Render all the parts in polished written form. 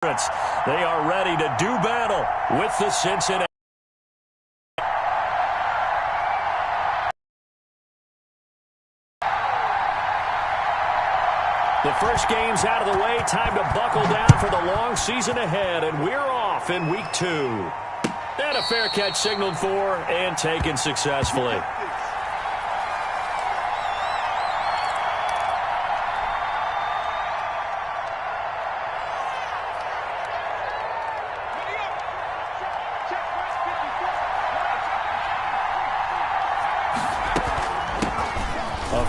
They are ready to do battle with the Cincinnati. The first game's out of the way. Time to buckle down for the long season ahead, and we're off in week 2. And a fair catch signaled for and taken successfully.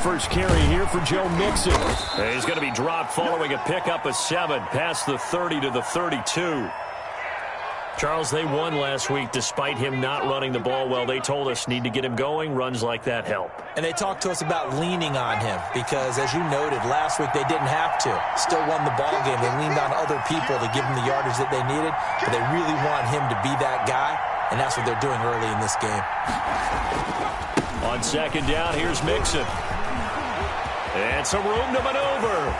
First carry here for Joe Mixon. He's going to be dropped following a pickup of 7 past the 30 to the 32. Charles, they won last week despite him not running the ball well. They told us need to get him going. Runs like that help. And they talked to us about leaning on him because, as you noted, last week they didn't have to. Still won the ball game. They leaned on other people to give them the yardage that they needed, but they really want him to be that guy, and that's what they're doing early in this game. On second down, here's Mixon. And some room to maneuver.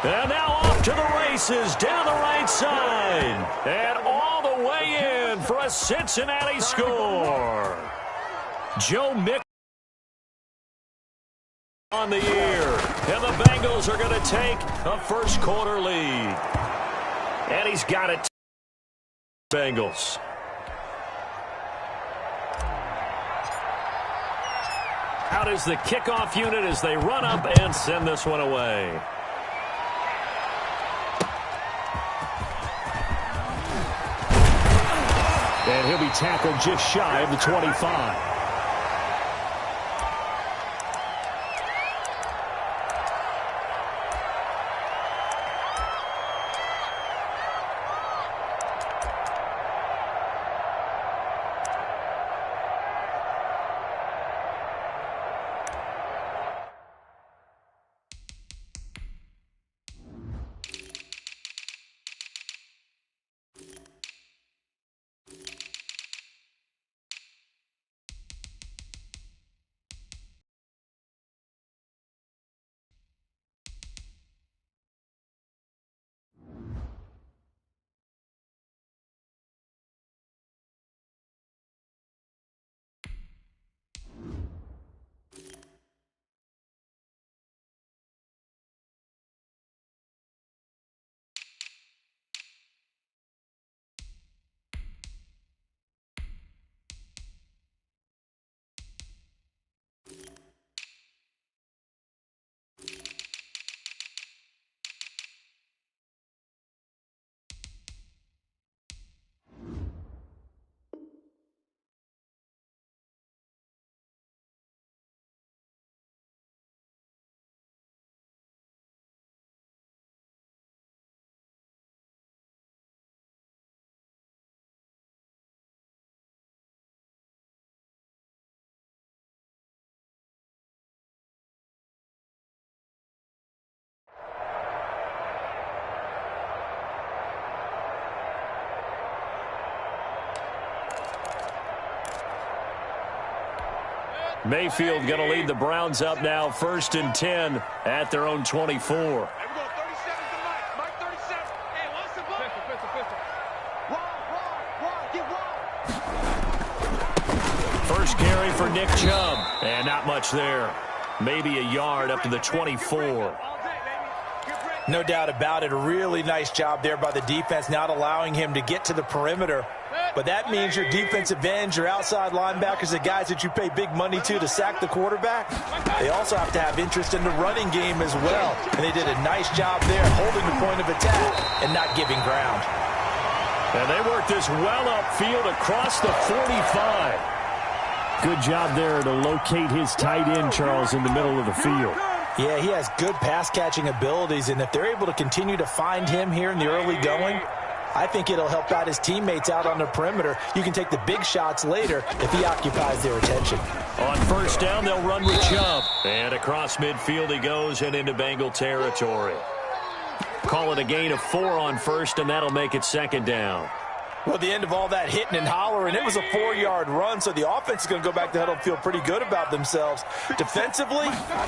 And now off to the races down the right side. And all the way in for a Cincinnati score. Joe Mixon on the year. And the Bengals are going to take a first quarter lead. And he's got it. Bengals. Out is the kickoff unit as they run up and send this one away. And he'll be tackled just shy of the 25. Mayfield going to lead the Browns up now, 1st and 10 at their own 24. First carry for Nick Chubb, and not much there. Maybe a yard up to the 24. No doubt about it. A really nice job there by the defense, not allowing him to get to the perimeter. But that means your defensive ends, your outside linebackers, the guys that you pay big money to sack the quarterback, they also have to have interest in the running game as well. And they did a nice job there holding the point of attack and not giving ground. And they worked this well upfield across the 45. Good job there to locate his tight end, Charles, in the middle of the field. Yeah, he has good pass-catching abilities, and if they're able to continue to find him here in the early going, I think it'll help out his teammates out on the perimeter. You can take the big shots later if he occupies their attention. On first down, they'll run with Chubb. And across midfield he goes and into Bengal territory. Call it a gain of 4 on first, and that'll make it 2nd down. Well, at the end of all that hitting and hollering, it was a 4-yard run, so the offense is going to go back to huddle and feel pretty good about themselves. Defensively,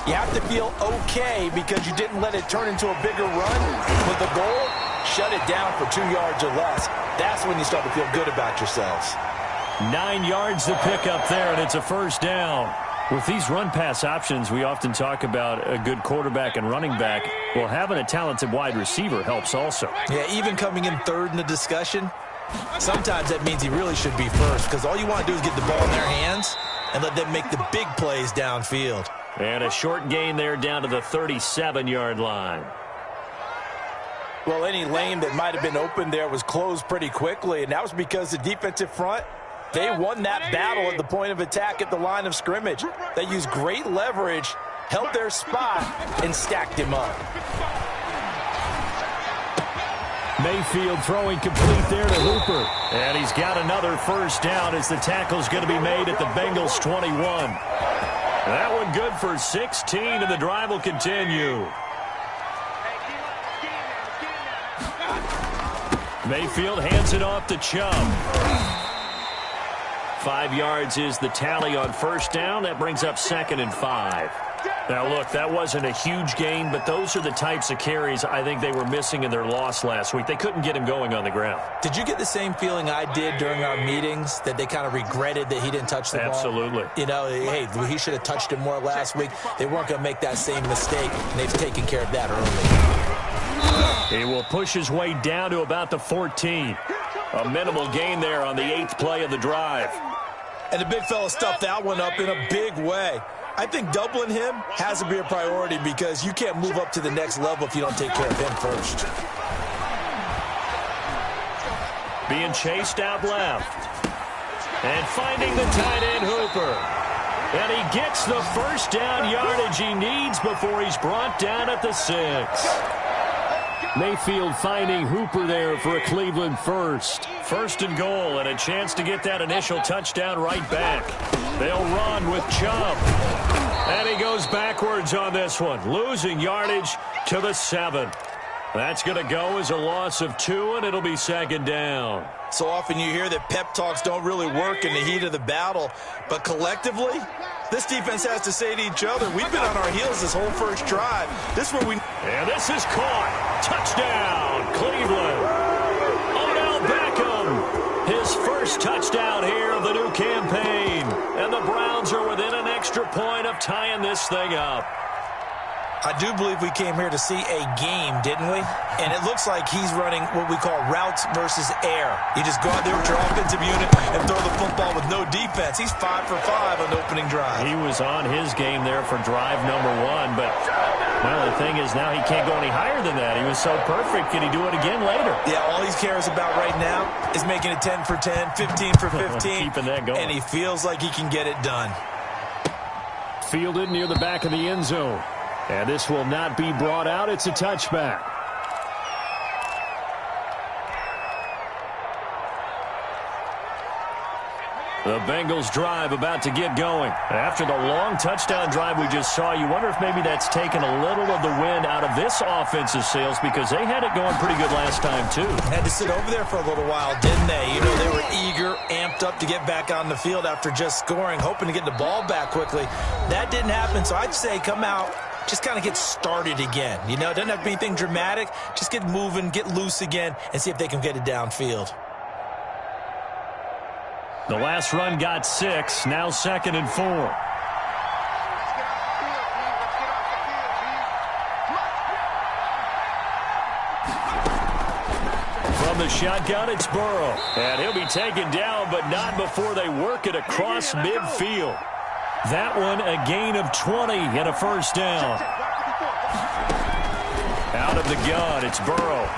you have to feel okay because you didn't let it turn into a bigger run. With the goal, shut it down for 2 yards or less. That's when you start to feel good about yourselves. 9 yards to pick up there, and it's a first down. With these run-pass options, we often talk about a good quarterback and running back. Well, having a talented wide receiver helps also. Yeah, even coming in third in the discussion, sometimes that means he really should be first because all you want to do is get the ball in their hands and let them make the big plays downfield. And a short gain there down to the 37-yard line. Well, any lane that might have been open there was closed pretty quickly, and that was because the defensive front, they won that battle at the point of attack at the line of scrimmage. They used great leverage, held their spot, and stacked him up. Mayfield throwing complete there to Hooper. And he's got another first down as the tackle's going to be made at the Bengals 21. That one good for 16, and the drive will continue. Mayfield hands it off to Chubb. 5 yards is the tally on first down. That brings up 2nd and 5. Now, look, that wasn't a huge gain, but those are the types of carries I think they were missing in their loss last week. They couldn't get him going on the ground. Did you get the same feeling I did during our meetings, that they kind of regretted that he didn't touch the ball? Absolutely. You know, hey, he should have touched it more last week. They weren't going to make that same mistake, and they've taken care of that early. He will push his way down to about the 14. A minimal gain there on the 8th play of the drive. And the big fella stuffed that one up in a big way. I think doubling him has to be a priority because you can't move up to the next level if you don't take care of him first. Being chased out left. And finding the tight end, Hooper. And he gets the first down yardage he needs before he's brought down at the 6. Mayfield finding Hooper there for a Cleveland first. 1st and goal, and a chance to get that initial touchdown right back. They'll run with Chubb. And he goes backwards on this one, losing yardage to the 7. That's going to go as a loss of 2, and it'll be 2nd down. So often you hear that pep talks don't really work in the heat of the battle, but collectively, this defense has to say to each other, we've been on our heels this whole first drive. This is where we... And this is caught. Touchdown, Cleveland. Odell Beckham, his first touchdown here of the new campaign. And the Browns are within an extra point of tying this thing up. I do believe we came here to see a game, didn't we? And it looks like he's running what we call routes versus air. You just go out there with your offensive unit and throw the football with no defense. He's 5 for 5 on the opening drive. He was on his game there for drive number 1, but well, the thing is now he can't go any higher than that. He was so perfect. Can he do it again later? Yeah, all he cares about right now is making it 10 for 10, 15 for 15. Keeping that going. And he feels like he can get it done. Fielded near the back of the end zone. And this will not be brought out. It's a touchback. The Bengals drive about to get going. After the long touchdown drive we just saw, you wonder if maybe that's taken a little of the wind out of this offensive sails because they had it going pretty good last time too. Had to sit over there for a little while, didn't they? You know, they were eager, amped up to get back on the field after just scoring, hoping to get the ball back quickly. That didn't happen, so I'd say come out, just kind of get started again. You know, it doesn't have to be anything dramatic. Just get moving, get loose again, and see if they can get it downfield. The last run got 6, now 2nd and 4. From the shotgun, it's Burrow. And he'll be taken down, but not before they work it across midfield. That one, a gain of 20 and a first down. Out of the gun, it's Burrow.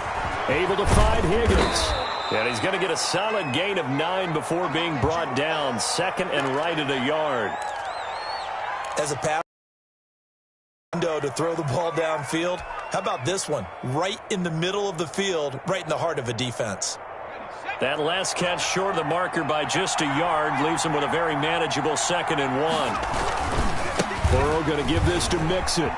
Able to find Higgins. And he's going to get a solid gain of 9 before being brought down. 2nd and right at a yard. As a pass window to throw the ball downfield, how about this one? Right in the middle of the field, right in the heart of a defense. That last catch short of the marker by just a yard leaves him with a very manageable 2nd and 1. Burrow going to give this to Mixon.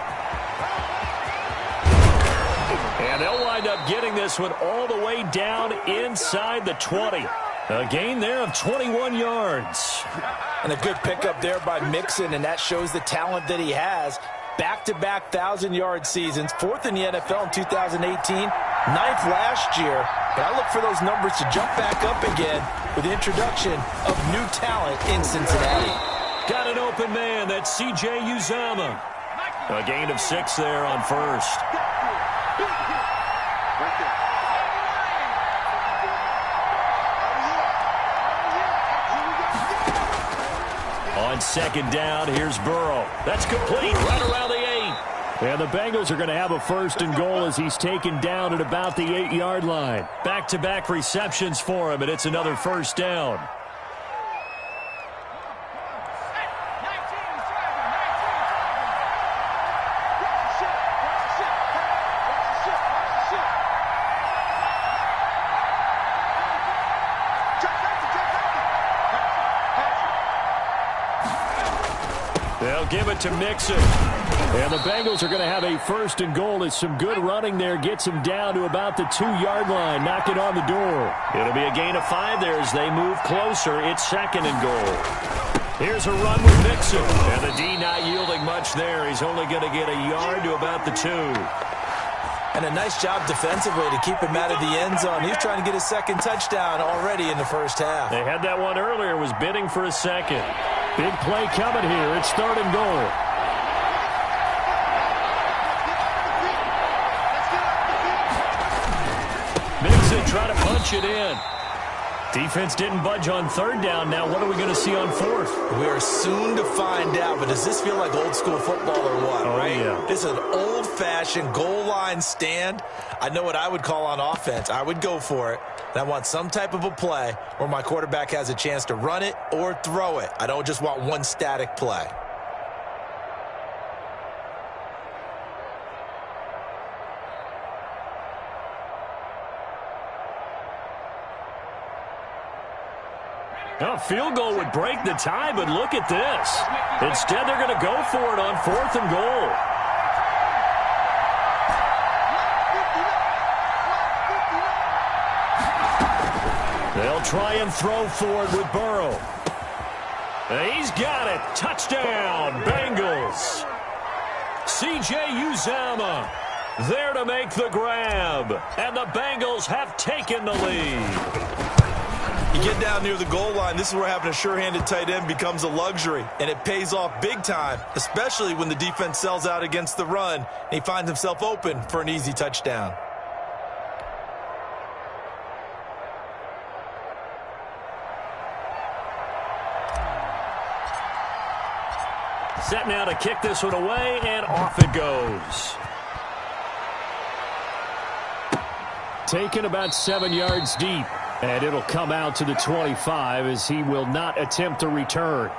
And they'll wind up getting this one all the way down inside the 20. A gain there of 21 yards. And a good pickup there by Mixon, and that shows the talent that he has. Back-to-back 1,000-yard seasons, 4th in the NFL in 2018, 9th last year. But I look for those numbers to jump back up again with the introduction of new talent in Cincinnati. Got an open man. That's C.J. Uzomah. A gain of 6 there on first. On second down, here's Burrow. That's complete right around the 8. And the Bengals are going to have a 1st and goal as he's taken down at about the 8-yard line. Back-to-back receptions for him, and it's another 1st down. They'll give it to Mixon. And the Bengals are going to have a 1st and goal as some good running there gets him down to about the 2-yard line, knocking on the door. It'll be a gain of 5 there as they move closer. It's 2nd and goal. Here's a run with Mixon. And the D not yielding much there. He's only going to get a yard to about the 2. And a nice job defensively to keep him out of the end zone. He's trying to get his 2nd touchdown already in the first half. They had that one earlier, was bidding for a 2nd. Big play coming here. It's 3rd and goal. Mixon trying to punch it in. Defense didn't budge on 3rd down. Now what are we going to see on 4th? We are soon to find out, but does this feel like old school football or what, right? Yeah. This is an old-fashioned goal line stand. I know what I would call on offense. I would go for it. And I want some type of a play where my quarterback has a chance to run it or throw it. I don't just want one static play. A field goal would break the tie, but look at this. Instead, they're going to go for it on 4th and goal. They'll try and throw for it with Burrow. He's got it. Touchdown, Bengals. C.J. Uzomah there to make the grab. And the Bengals have taken the lead. You get down near the goal line, this is where having a sure-handed tight end becomes a luxury, and it pays off big time, especially when the defense sells out against the run, and he finds himself open for an easy touchdown. Set now to kick this one away, and off it goes. Taken about 7 yards deep. And it'll come out to the 25 as he will not attempt a return.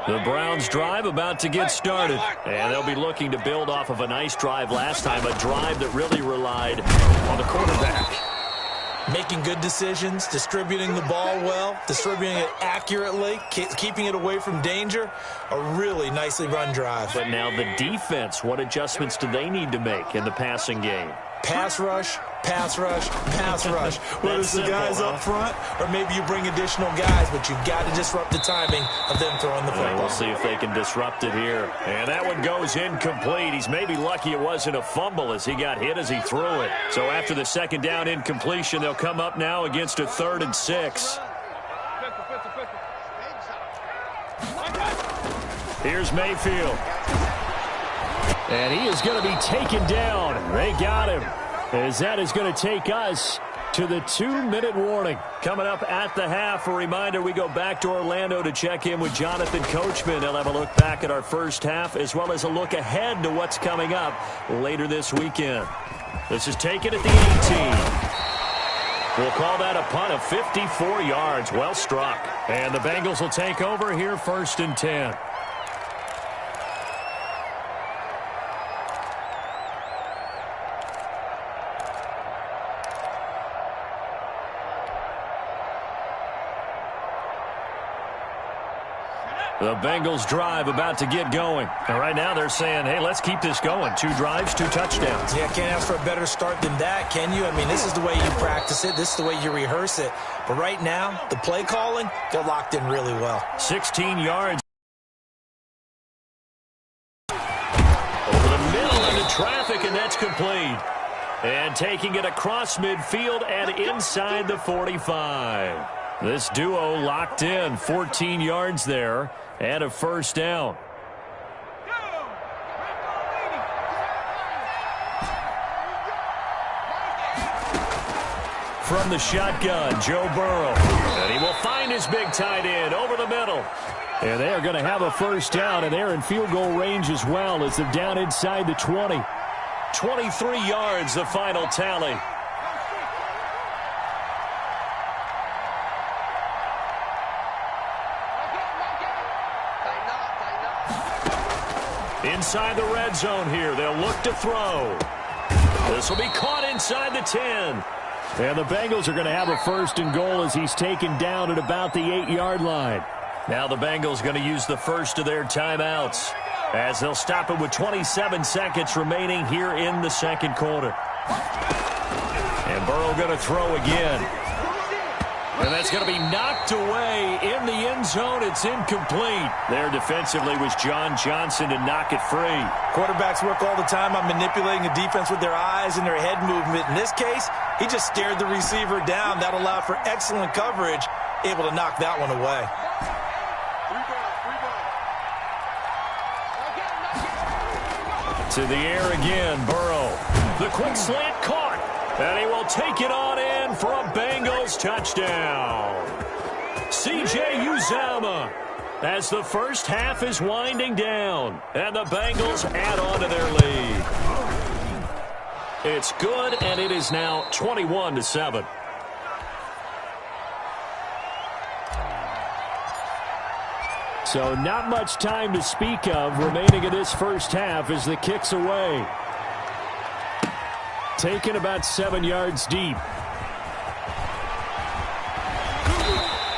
The Browns drive about to get started. And they'll be looking to build off of a nice drive last time, a drive that really relied on the quarterback. Making good decisions, distributing the ball well, distributing it accurately, keeping it away from danger. A really nicely run drive. But now the defense, what adjustments do they need to make in the passing game? Pass rush, pass rush, pass rush. Whether it's the guys up front or maybe you bring additional guys, but you've got to disrupt the timing of them throwing the football. We'll see if they can disrupt it here. And that one goes incomplete. He's maybe lucky it wasn't a fumble as he got hit as he threw it. So after the 2nd down incompletion, they'll come up now against a 3rd and 6. Here's Mayfield. And he is going to be taken down. They got him. As that is going to take us to the 2-minute warning. Coming up at the half, a reminder, we go back to Orlando to check in with Jonathan Coachman. He'll have a look back at our first half as well as a look ahead to what's coming up later this weekend. This is taken at the 18. We'll call that a punt of 54 yards. Well struck. And the Bengals will take over here 1st and 10. The Bengals drive about to get going. And right now they're saying, hey, let's keep this going. 2 drives, 2 touchdowns. Yeah, can't ask for a better start than that, can you? I mean, this is the way you practice it. This is the way you rehearse it. But right now, the play calling, they're locked in really well. 16 yards. Over the middle into traffic, and that's complete. And taking it across midfield and inside the 45. This duo locked in, 14 yards there, and a first down. From the shotgun, Joe Burrow. And he will find his big tight end over the middle. And they are going to have a first down, and they're in field goal range as well as they're down inside the 20. 23 yards, the final tally. Inside the red zone here. They'll look to throw. This will be caught inside the 10. And the Bengals are going to have a first and goal as he's taken down at about the 8-yard line. Now the Bengals going to use the first of their timeouts as they'll stop it with 27 seconds remaining here in the second quarter. And Burrow going to throw again. And that's going to be knocked away in the end zone. It's incomplete. There defensively was John Johnson to knock it free. Quarterbacks work all the time on manipulating the defense with their eyes and their head movement. In this case, he just stared the receiver down. That allowed for excellent coverage, able to knock that one away. To the air again, Burrow. The quick slant caught. And he will take it on in for a Bengals touchdown. C.J. Uzomah as the first half is winding down. And the Bengals add on to their lead. It's good, and it is now 21-7. So not much time to speak of remaining in this first half as the kick's away. Taken about 7 yards deep.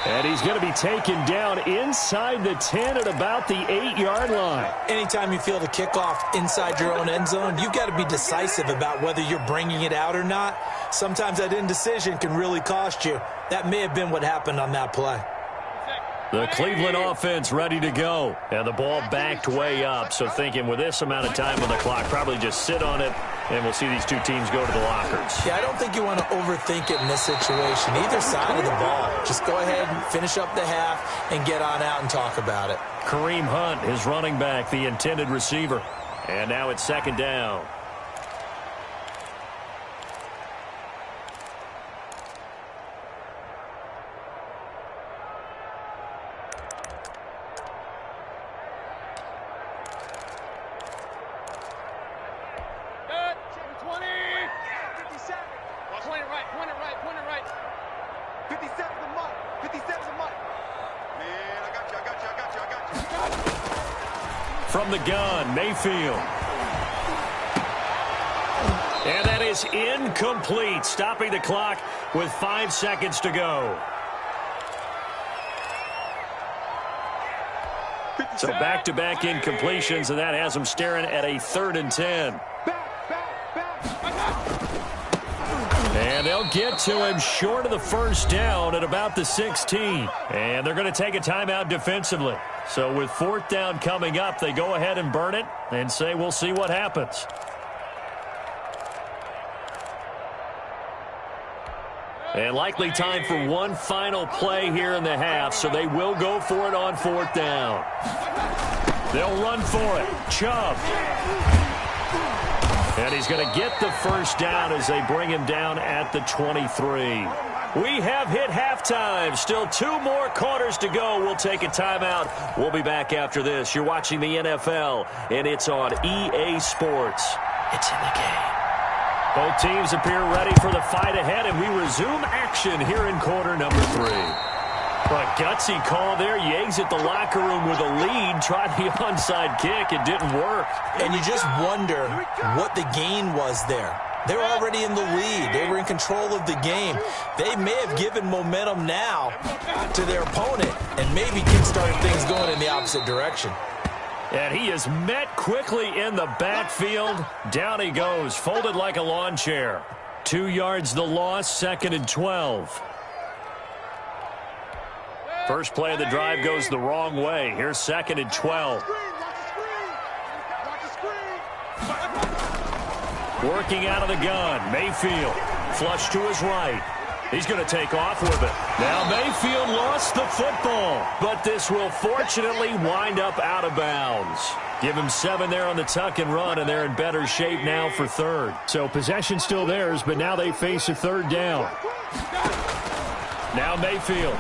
And he's going to be taken down inside the 10 at about the 8-yard line. Anytime you feel the kickoff inside your own end zone, you've got to be decisive about whether you're bringing it out or not. Sometimes that indecision can really cost you. That may have been what happened on that play. The Cleveland offense ready to go. And the ball backed way up. So thinking with this amount of time on the clock, probably just sit on it, and we'll see these two teams go to the lockers. Yeah, I don't think you want to overthink it in this situation. Either side of the ball. Just go ahead and finish up the half and get on out and talk about it. Kareem Hunt, his running back, the intended receiver. And now it's second down. From the gun, Mayfield. And that is incomplete, stopping the clock with 5 seconds to go. So back-to-back incompletions, and that has them staring at a 3rd and 10. And they'll get to him short of the first down at about the 16. And they're going to take a timeout defensively. So with 4th down coming up, they go ahead and burn it and say, we'll see what happens. And likely time for one final play here in the half, so they will go for it on 4th down. They'll run for it. Chubb. And he's going to get the first down as they bring him down at the 23. We have hit halftime. Still 2 more quarters to go. We'll take a timeout. We'll be back after this. You're watching the NFL, and it's on EA Sports. It's in the game. Both teams appear ready for the fight ahead, and we resume action here in quarter number 3. A gutsy call there. You exit the locker room with a lead. Tried the onside kick. It didn't work. And you just wonder what the gain was there. They were already in the lead. They were in control of the game. They may have given momentum now to their opponent and maybe kick-started things going in the opposite direction. And he is met quickly in the backfield. Down he goes, folded like a lawn chair. 2 yards the loss, 2nd and 12. First play of the drive goes the wrong way. Here's 2nd and 12. Working out of the gun, Mayfield. Flush to his right. He's going to take off with it. Now Mayfield lost the football, but this will fortunately wind up out of bounds. Give him 7 there on the tuck and run, and they're in better shape now for 3rd. So possession still theirs, but now they face a 3rd down. Now Mayfield.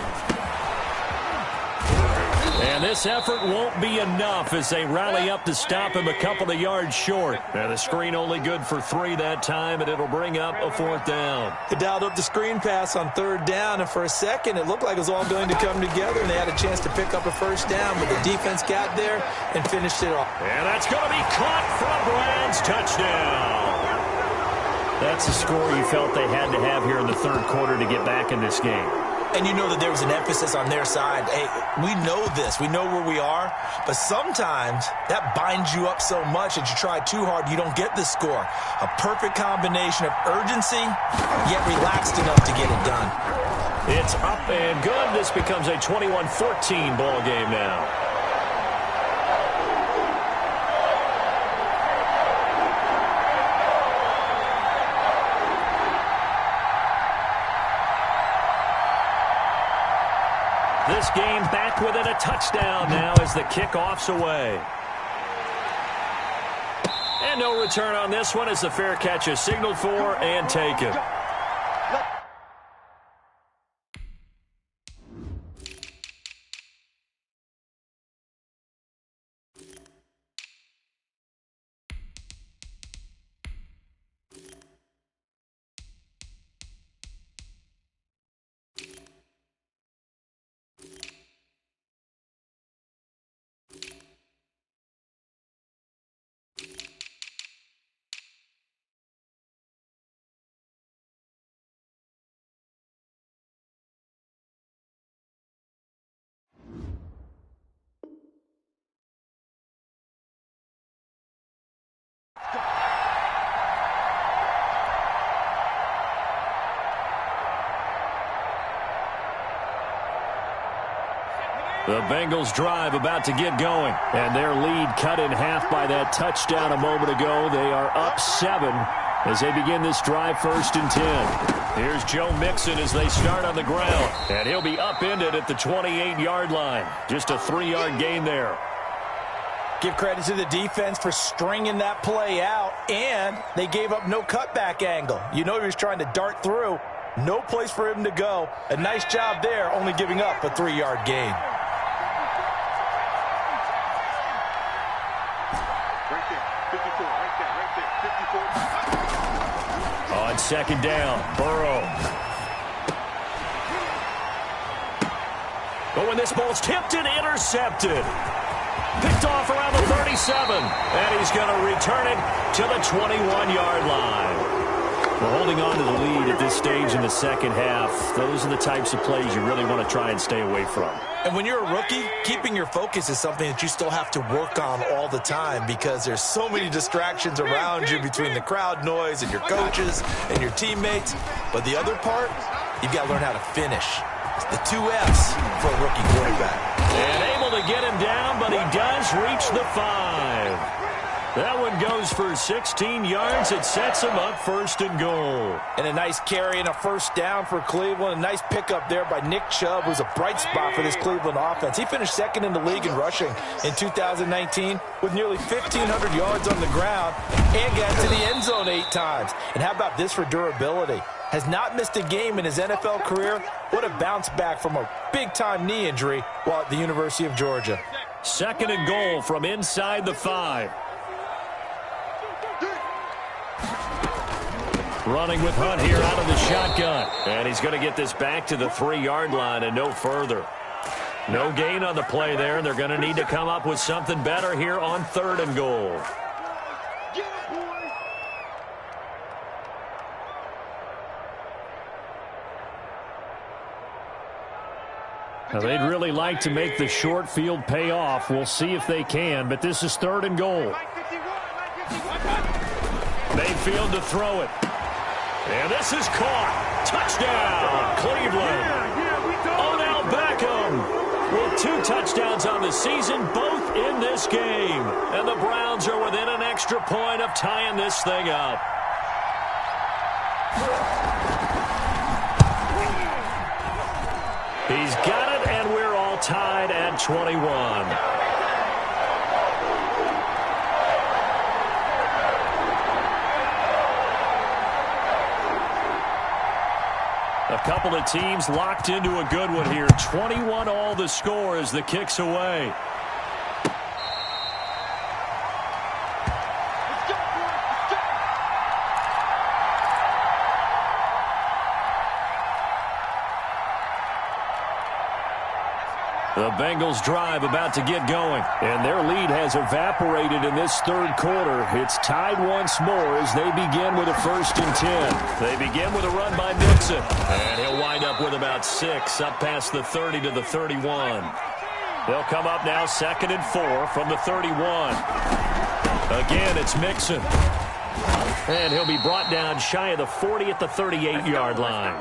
And this effort won't be enough as they rally up to stop him a couple of yards short. And the screen only good for 3 that time, and it'll bring up a 4th down. They dialed up the screen pass on 3rd down, and for a second it looked like it was all going to come together, and they had a chance to pick up a 1st down, but the defense got there and finished it off. And that's going to be caught from Brad's touchdown. That's a score you felt they had to have here in the 3rd quarter to get back in this game. And you know that there was an emphasis on their side. Hey, we know this. We know where we are. But sometimes that binds you up so much that you try too hard, you don't get the score. A perfect combination of urgency, yet relaxed enough to get it done. It's up and good. This becomes a 21-14 ball game now. This game back within a touchdown now as the kickoff's away. And no return on this one as the fair catch is signaled for and taken. The Bengals drive about to get going, and their lead cut in half by that touchdown a moment ago. They are up 7 as they begin this drive, 1st and 10. Here's Joe Mixon as they start on the ground, and he'll be upended at the 28-yard line. Just a 3-yard gain there. Give credit to the defense for stringing that play out, and they gave up no cutback angle. You know he was trying to dart through. No place for him to go. A nice job there, only giving up a 3-yard gain. On 2nd down, Burrow. But when this ball's tipped and intercepted. Picked off around the 37. And he's going to return it to the 21-yard line. Well, holding on to the lead at this stage in the 2nd half, those are the types of plays you really want to try and stay away from. And when you're a rookie, keeping your focus is something that you still have to work on all the time because there's so many distractions around you between the crowd noise and your coaches and your teammates. But the other part, you've got to learn how to finish. It's the 2 F's for a rookie quarterback. And able to get him down, but he does reach the 5. That one goes for 16 yards. It sets him up 1st and goal. And a nice carry and a 1st down for Cleveland. A nice pickup there by Nick Chubb, who's a bright spot for this Cleveland offense. He finished 2nd in the league in rushing in 2019 with nearly 1,500 yards on the ground and got to the end zone 8 times. And how about this for durability? Has not missed a game in his NFL career. What a bounce back from a big-time knee injury while at the University of Georgia. 2nd and goal from inside the 5. Running with Hunt here out of the shotgun. And he's going to get this back to the 3-yard line and no further. No gain on the play there, and they're going to need to come up with something better here on 3rd and goal. Now, they'd really like to make the short field pay off. We'll see if they can, but this is 3rd and goal. Mayfield to throw it. And this is caught. Touchdown, Cleveland. Odell Beckham with 2 touchdowns on the season, both in this game. And the Browns are within an extra point of tying this thing up. He's got it, and we're all tied at 21. A couple of teams locked into a good one here. 21 all the score as the kick's away. The Bengals drive about to get going, and their lead has evaporated in this 3rd quarter. It's tied once more as they begin with a 1st and 10. They begin with a run by Mixon, and he'll wind up with about 6 up past the 30 to the 31. They'll come up now 2nd and 4 from the 31. Again, it's Mixon, and he'll be brought down shy of the 40 at the 38-yard line.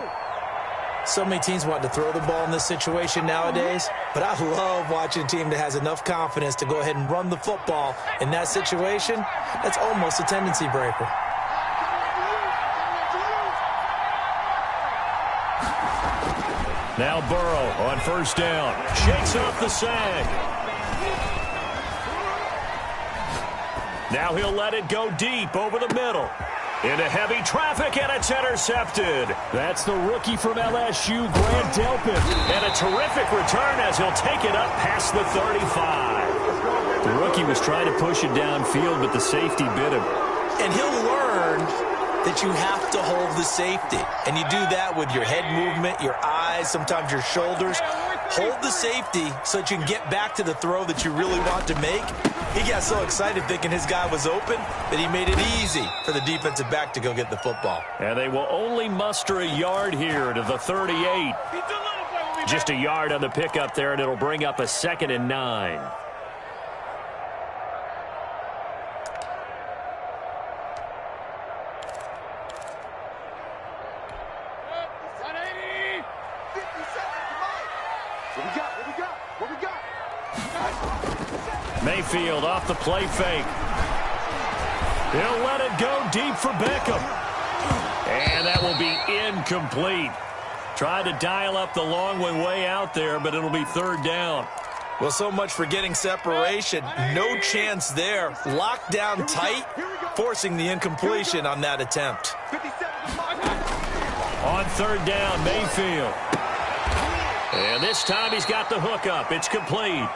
So many teams want to throw the ball in this situation nowadays, but I love watching a team that has enough confidence to go ahead and run the football. In that situation, that's almost a tendency breaker. Now Burrow on 1st down. Shakes off the sag. Now he'll let it go deep over the middle. Into heavy traffic, and it's intercepted. That's the rookie from LSU, Grant Delpit. And a terrific return as he'll take it up past the 35. The rookie was trying to push it downfield, but the safety bit him. And he'll learn that you have to hold the safety. And you do that with your head movement, your eyes, sometimes your shoulders. Hold the safety so that you can get back to the throw that you really want to make. He got so excited thinking his guy was open that he made it easy for the defensive back to go get the football. And they will only muster a yard here to the 38. Just a yard on the pickup there, and it'll bring up a 2nd and 9. Mayfield off the play fake. He'll let it go deep for Beckham. And that will be incomplete. Tried to dial up the long one way out there, but it'll be 3rd down. Well, so much for getting separation. No chance there. Locked down tight, forcing the incompletion on that attempt. On 3rd down, Mayfield. And this time he's got the hook up. It's complete.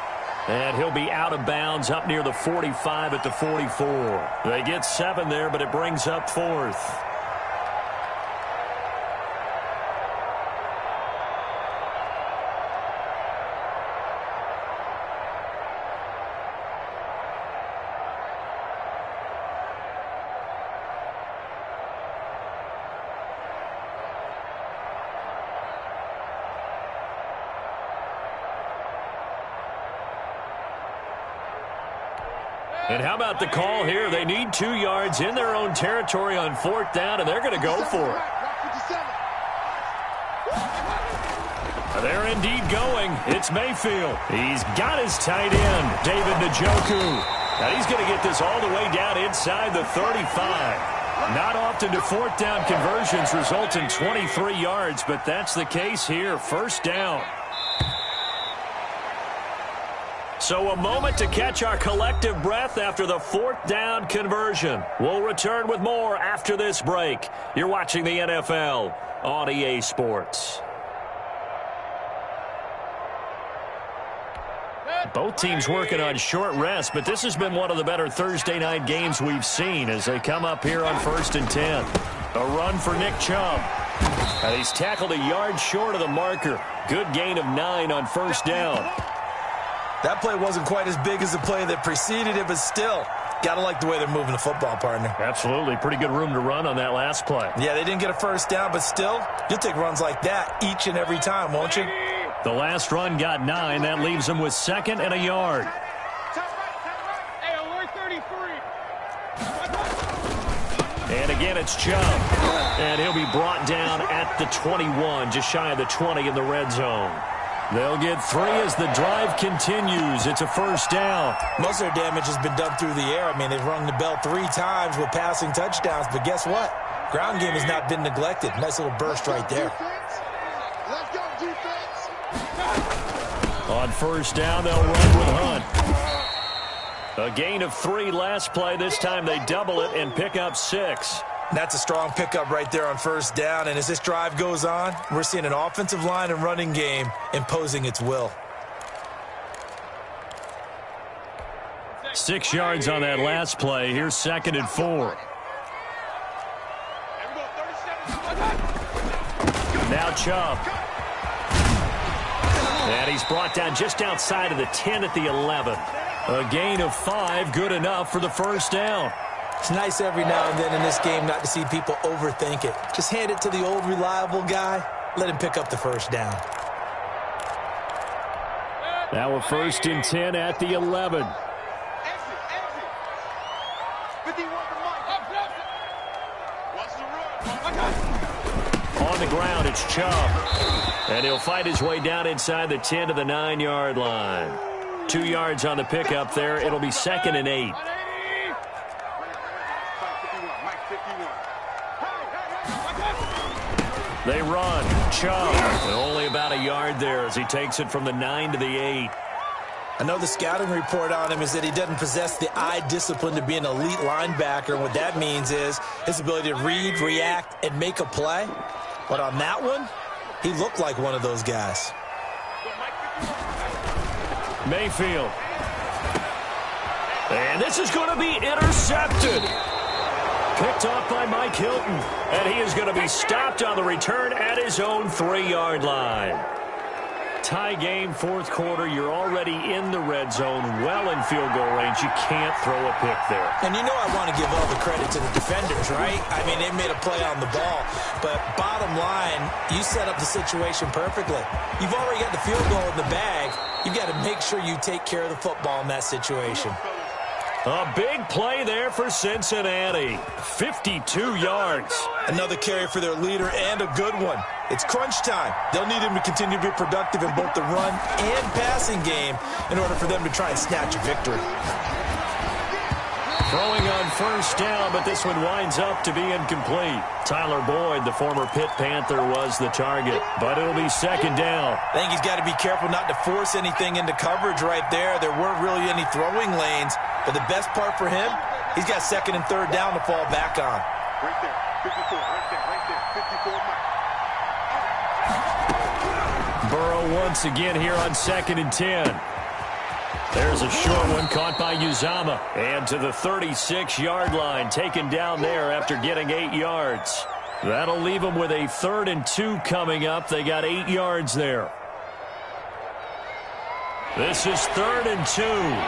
And he'll be out of bounds up near the 45 at the 44. They get 7 there, but it brings up 4th. And how about the call here? They need 2 yards in their own territory on 4th down, and they're going to go for it. They're indeed going. It's Mayfield. He's got his tight end, David Njoku. And he's going to get this all the way down inside the 35. Not often do 4th down conversions result in 23 yards, but that's the case here. 1st down. So a moment to catch our collective breath after the 4th down conversion. We'll return with more after this break. You're watching the NFL on EA Sports. Both teams working on short rest, but this has been one of the better Thursday night games we've seen as they come up here on 1st and 10. A run for Nick Chubb. And he's tackled a yard short of the marker. Good gain of 9 on 1st down. That play wasn't quite as big as the play that preceded it, but still, got to like the way they're moving the football, partner. Absolutely. Pretty good room to run on that last play. Yeah, they didn't get a 1st down, but still, you'll take runs like that each and every time, won't you? The last run got 9. That leaves him with 2nd and a yard. And again, it's Chubb. And he'll be brought down at the 21, just shy of the 20 in the red zone. They'll get 3 as the drive continues. It's a first down. Most of their damage has been done through the air. I mean, they've rung the bell 3 times with passing touchdowns. But guess what? Ground game has not been neglected. Nice little burst right there. On first down, they'll run with Hunt. A gain of 3 last play. This time they double it and pick up 6. That's a strong pickup right there on first down. And as this drive goes on, we're seeing an offensive line and running game imposing its will. 6 yards on that last play. Here's 2nd and 4. Now Chubb. And he's brought down just outside of the 10 at the 11. A gain of 5, good enough for the first down. It's nice every now and then in this game not to see people overthink it. Just hand it to the old reliable guy. Let him pick up the first down. Now a 1st and 10 at the 11. On the ground, it's Chubb. And he'll fight his way down inside the 10 to the 9-yard line. 2 yards on the pickup there. It'll be 2nd and 8. They run. Chubb. And only about a yard there as he takes it from the 9 to the 8. I know the scouting report on him is that he doesn't possess the eye discipline to be an elite linebacker. And what that means is his ability to read, react, and make a play. But on that one, he looked like one of those guys. Mayfield. And this is going to be intercepted. Picked off by Mike Hilton. And he is going to be stopped on the return at his own 3-yard line. Tie game, 4th quarter. You're already in the red zone, well in field goal range. You can't throw a pick there. And you know I want to give all the credit to the defenders, right? I mean, they made a play on the ball. But bottom line, you set up the situation perfectly. You've already got the field goal in the bag. You've got to make sure you take care of the football in that situation. A big play there for Cincinnati. 52 yards. Another carry for their leader and a good one. It's crunch time. They'll need him to continue to be productive in both the run and passing game in order for them to try and snatch a victory. Throwing on first down, but this one winds up to be incomplete. Tyler Boyd, the former Pitt Panther, was the target, but it'll be 2nd down. I think he's got to be careful not to force anything into coverage right there. There weren't really any throwing lanes, but the best part for him, he's got 2nd and 3rd down to fall back on. Right there, 54, right there, 54 miles. Burrow once again here on 2nd and 10. There's a short one caught by Uzama. And to the 36-yard line, taken down there after getting 8 yards. That'll leave them with a 3rd and 2 coming up. They got 8 yards there. This is 3rd and 2.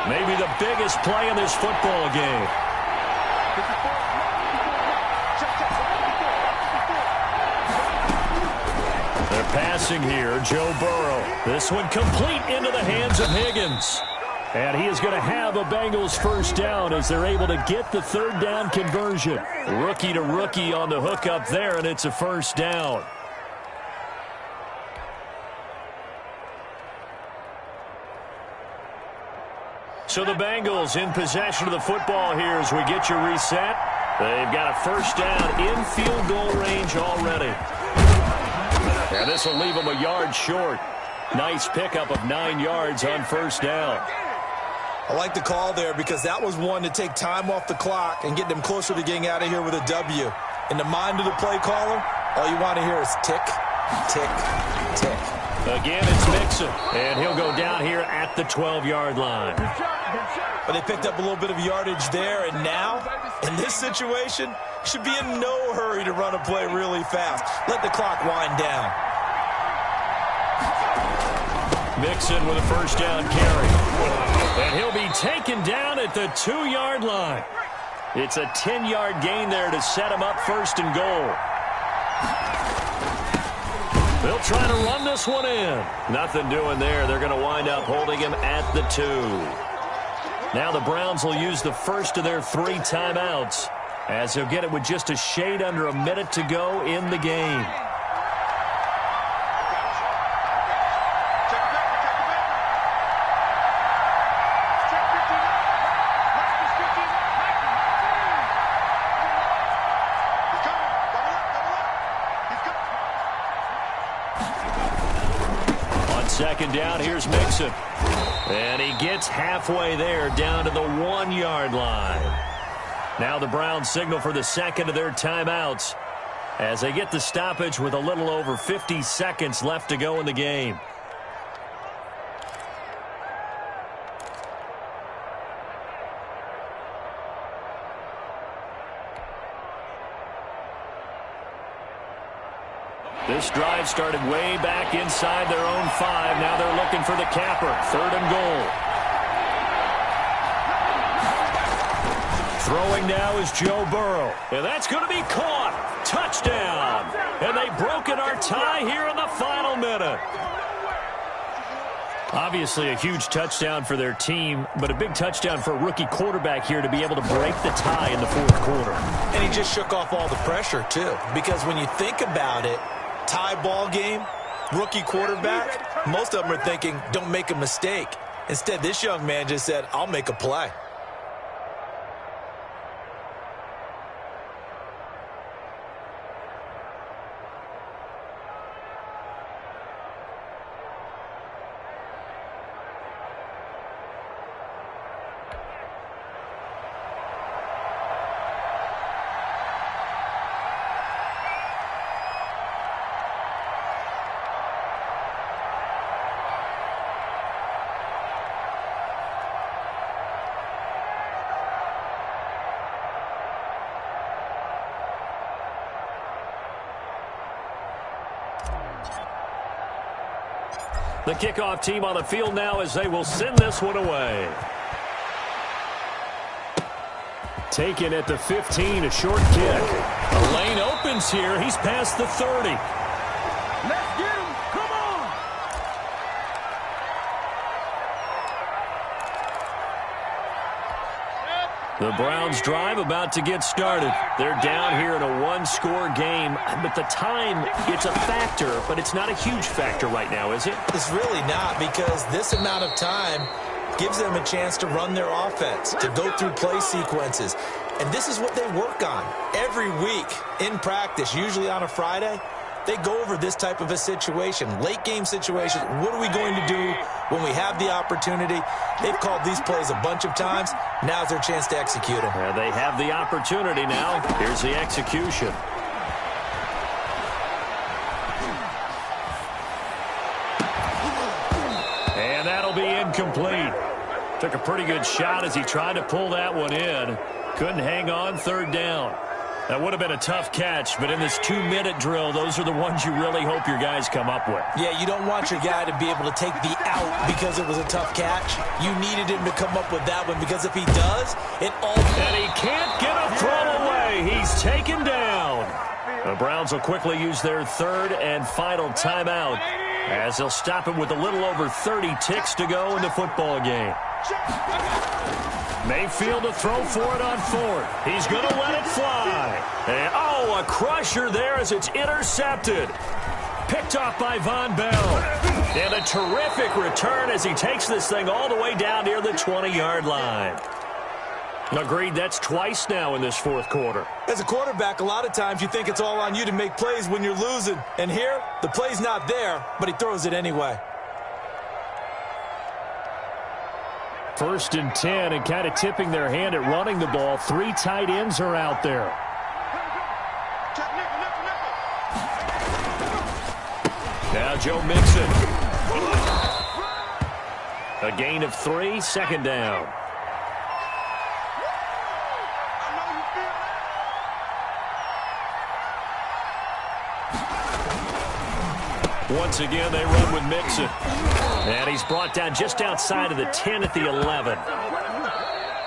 Maybe the biggest play in this football game. They're passing here, Joe Burrow. This one complete into the hands of Higgins. And he is going to have a Bengals first down as they're able to get the 3rd down conversion. Rookie to rookie on the hook up there, and it's a first down. So the Bengals in possession of the football here as we get you reset. They've got a first down in field goal range already. And this will leave them a yard short. Nice pickup of 9 yards on first down. I like the call there because that was one to take time off the clock and get them closer to getting out of here with a W. In the mind of the play caller, all you want to hear is tick, tick, tick. Again, it's Mixon, and he'll go down here at the 12-yard line. But they picked up a little bit of yardage there, and now, in this situation, should be in no hurry to run a play really fast. Let the clock wind down. Mixon with a first down carry. And he'll be taken down at the 2-yard line. It's a 10-yard gain there to set him up 1st and goal. They'll try to run this one in. Nothing doing there. They're going to wind up holding him at the 2. Now the Browns will use the first of their 3 timeouts, as they'll get it with just a shade under a minute to go in the game. Second down, here's Mixon. And he gets halfway there, down to the 1-yard line. Now the Browns signal for the second of their timeouts as they get the stoppage with a little over 50 seconds left to go in the game. This drive started way back inside their own 5. Now they're looking for the capper. 3rd and goal. Throwing now is Joe Burrow. And that's going to be caught. Touchdown. And they've broken our tie here in the final minute. Obviously a huge touchdown for their team, but a big touchdown for a rookie quarterback here to be able to break the tie in the 4th quarter. And he just shook off all the pressure, too. Because when you think about it, tie ball game, rookie quarterback, most of them are thinking, don't make a mistake. Instead, this young man just said, I'll make a play. The kickoff team on the field now as they will send this one away. Taken at the 15, a short kick. A lane opens here. He's past the 30. Let's get him. Come on. The Browns drive about to get started. They're down here in a 1-score game. But the time, it's a factor, but it's not a huge factor right now, is it? It's really not, because this amount of time gives them a chance to run their offense, to go through play sequences. And this is what they work on every week in practice, usually on a Friday. They go over this type of a situation, late game situation. What are we going to do when we have the opportunity? They've called these plays a bunch of times. Now's their chance to execute them. They have the opportunity now. Here's the execution. And that'll be incomplete. Took a pretty good shot as he tried to pull that one in. Couldn't hang on. 3rd down. That would have been a tough catch, but in this 2-minute drill, those are the ones you really hope your guys come up with. Yeah, you don't want your guy to be able to take the out because it was a tough catch. You needed him to come up with that one, because if he does, it all... And he can't get a throw away. He's taken down. The Browns will quickly use their 3rd and final timeout, as they'll stop it with a little over 30 ticks to go in the football game. Mayfield to throw for it on 4th. He's going to let it fly. And, a crusher there as it's intercepted. Picked off by Von Bell. And a terrific return as he takes this thing all the way down near the 20-yard line. Agreed, that's twice now in this 4th quarter. As a quarterback, a lot of times you think it's all on you to make plays when you're losing. And here, the play's not there, but he throws it anyway. 1st and 10, and kind of tipping their hand at running the ball. 3 tight ends are out there. Now Joe Mixon. A gain of 3, 2nd down. Once again, they run with Mixon. And he's brought down just outside of the 10 at the 11.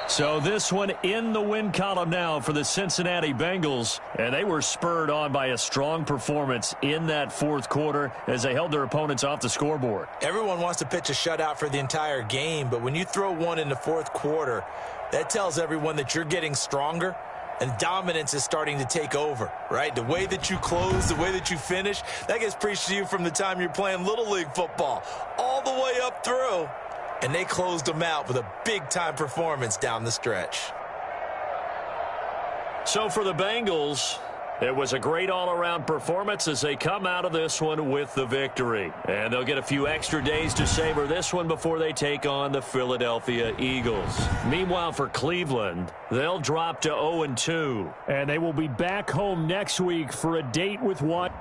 So this one in the win column now for the Cincinnati Bengals, and they were spurred on by a strong performance in that fourth quarter as they held their opponents off the scoreboard. Everyone wants to pitch a shutout for the entire game, but when you throw one in the fourth quarter, that tells everyone that you're getting stronger and dominance is starting to take over, right? The way that you close, the way that you finish, that gets preached to you from the time you're playing Little League football all the way up through. And they closed them out with a big-time performance down the stretch. So for the Bengals, it was a great all-around performance as they come out of this one with the victory. And they'll get a few extra days to savor this one before they take on the Philadelphia Eagles. Meanwhile, for Cleveland, they'll drop to 0-2. And they will be back home next week for a date with what?